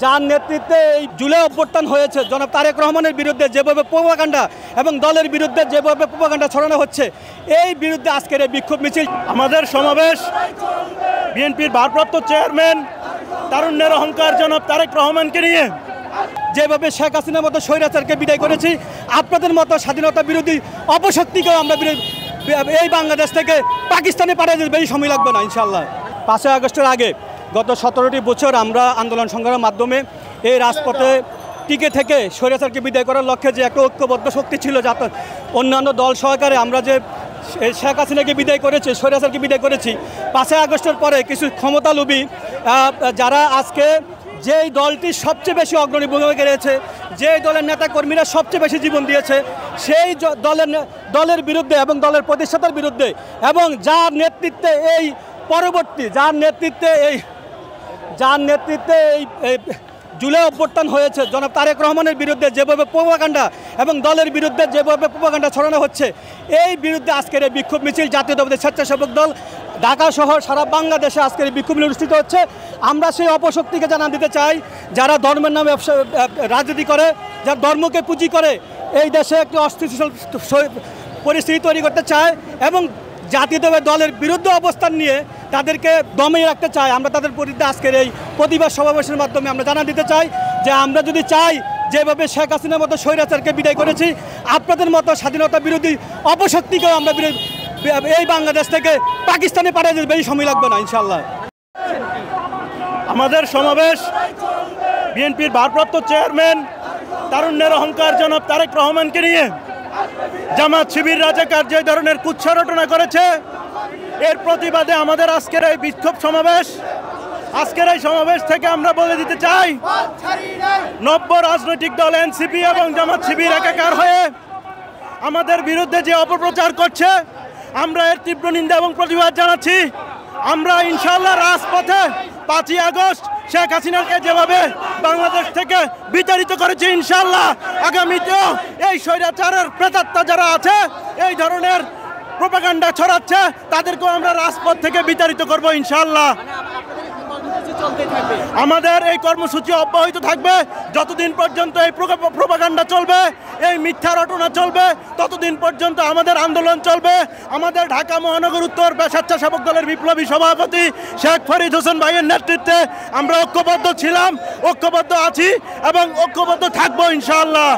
যার নেতৃত্বে এই জুলাই অভ্যুত্থান হয়েছে জনাব তারেক রহমানের বিরুদ্ধে যেভাবে প্রোপাগান্ডা এবং দলের বিরুদ্ধে যেভাবে প্রোপাগান্ডা ছড়ানো হচ্ছে, এই বিরুদ্ধে আজকের এই বিক্ষোভ মিছিল। আমাদের সমাবেশ বিএনপির ভারপ্রাপ্ত চেয়ারম্যান তারুণ্যের অহংকার জনাব তারেক রহমানকে নিয়ে। যেভাবে শেখ হাসিনার মতো স্বৈরাচারকে বিদায় করেছি, আপনাদের মতো স্বাধীনতা বিরোধী অপশক্তিকেও আমরা এই বাংলাদেশ থেকে পাকিস্তানে পাঠিয়ে দিতে বেশি সময় লাগবে না ইনশাল্লাহ। 5ই আগস্টের আগে গত 17টি বছর আমরা আন্দোলন সংগ্রামের মাধ্যমে এই রাজপথে টিকে থেকে স্বৈরাচারকে বিদায় করার লক্ষ্যে যে একটা ঐক্যবদ্ধ শক্তি ছিল, যাতে অন্যান্য দল সহকারে আমরা যে শেখ হাসিনাকে বিদায় করেছি, স্বৈরাচারকে বিদায় করেছি। 5ই আগস্টের পরে কিছু ক্ষমতালোভী যারা আজকে যেই দলটি সবচেয়ে বেশি অগ্রণী ভূমিকা রয়েছে, যেই দলের নেতাকর্মীরা সবচেয়ে বেশি জীবন দিয়েছে, সেই দলের বিরুদ্ধে এবং দলের প্রতিষ্ঠাতার বিরুদ্ধে, এবং যার নেতৃত্বে এই জুলাই অভ্যুত্থান হয়েছে জনাব তারেক রহমানের বিরুদ্ধে যেভাবে প্রোপাগান্ডা এবং দলের বিরুদ্ধে যেভাবে প্রোপাগান্ডা ছড়ানো হচ্ছে, এই বিরুদ্ধে আজকের এই বিক্ষোভ মিছিল জাতীয়তাবাদী স্বেচ্ছাসেবক দল ঢাকা শহর সারা বাংলাদেশে আজকের এই বিক্ষোভ মিছিল অনুষ্ঠিত হচ্ছে। আমরা সেই অপশক্তিকে জানান দিতে চাই যারা ধর্মের নামে রাজনীতি করে, যারা ধর্মকে পুঁজি করে এই দেশে একটি অস্থিতিশীল পরিস্থিতি তৈরি করতে চায় এবং জাতীয়তাবাদী দলের বিরুদ্ধে অবস্থান নিয়ে তাদেরকে দমিয়ে রাখতে চায়। আমরা তাদের বিরুদ্ধে আজকের এই প্রতিবাদ সমাবেশের মাধ্যমে আমরা জানান দিতে চাই যে আমরা যদি চাই যেভাবে শেখ হাসিনার মতো স্বৈরাচারকে বিদায় করেছি, আপনাদের মতো স্বাধীনতা বিরোধী অপশক্তিকেও আমরা এই বাংলাদেশ থেকে পাকিস্তানে পাঠিয়ে দিতে বেশি সময় লাগবে না ইনশাল্লাহ। আমাদের সমাবেশ বিএনপির ভারপ্রাপ্ত চেয়ারম্যান তারুণ্যের অহংকার জনাব তারেক রহমানকে নিয়ে। জামাত শিবির রাজাকার যে ধরনের কুৎসা রটনা করেছে, এর প্রতিবাদে আমাদের আজকের এই বিক্ষোভ সমাবেশ। আজকের এই সমাবেশ থেকে আমরা বলে দিতে চাই, নব্য রাজনৈতিক দল এনসিপি এবং জামাত শিবির একাকার হয়ে আমাদের বিরুদ্ধে যে অপপ্রচার করছে, আমরা এর তীব্র নিন্দা এবং প্রতিবাদ জানাচ্ছি। আমরা ইনশাআল্লাহ রাজপথে 5ই আগস্ট শেখ হাসিনাকে যেভাবে বাংলাদেশ থেকে বিতাড়িত করেছে, ইনশাআল্লাহ আগামীতেও এই স্বৈরাচারের প্রেতাত্মা যারা আছে, এই ধরনের প্রোপাগান্ডা ছড়াচ্ছে, তাদেরকেও আমরা রাজপথ থেকে বিতাড়িত করব ইনশাআল্লাহ। আমাদের এই কর্মসূচি অব্যাহত থাকবে যতদিন পর্যন্ত এই প্রোপাগান্ডা চলবে, এই মিথ্যা রটনা চলবে, ততদিন পর্যন্ত আমাদের আন্দোলন চলবে। আমাদের ঢাকা মহানগর উত্তর স্বেচ্ছাসেবক দলের বিপ্লবী সভাপতি শেখ ফরিদ হোসেন ভাইয়ের নেতৃত্বে আমরা ঐক্যবদ্ধ ছিলাম, ঐক্যবদ্ধ আছি এবং ঐক্যবদ্ধ থাকবো ইনশাআল্লাহ।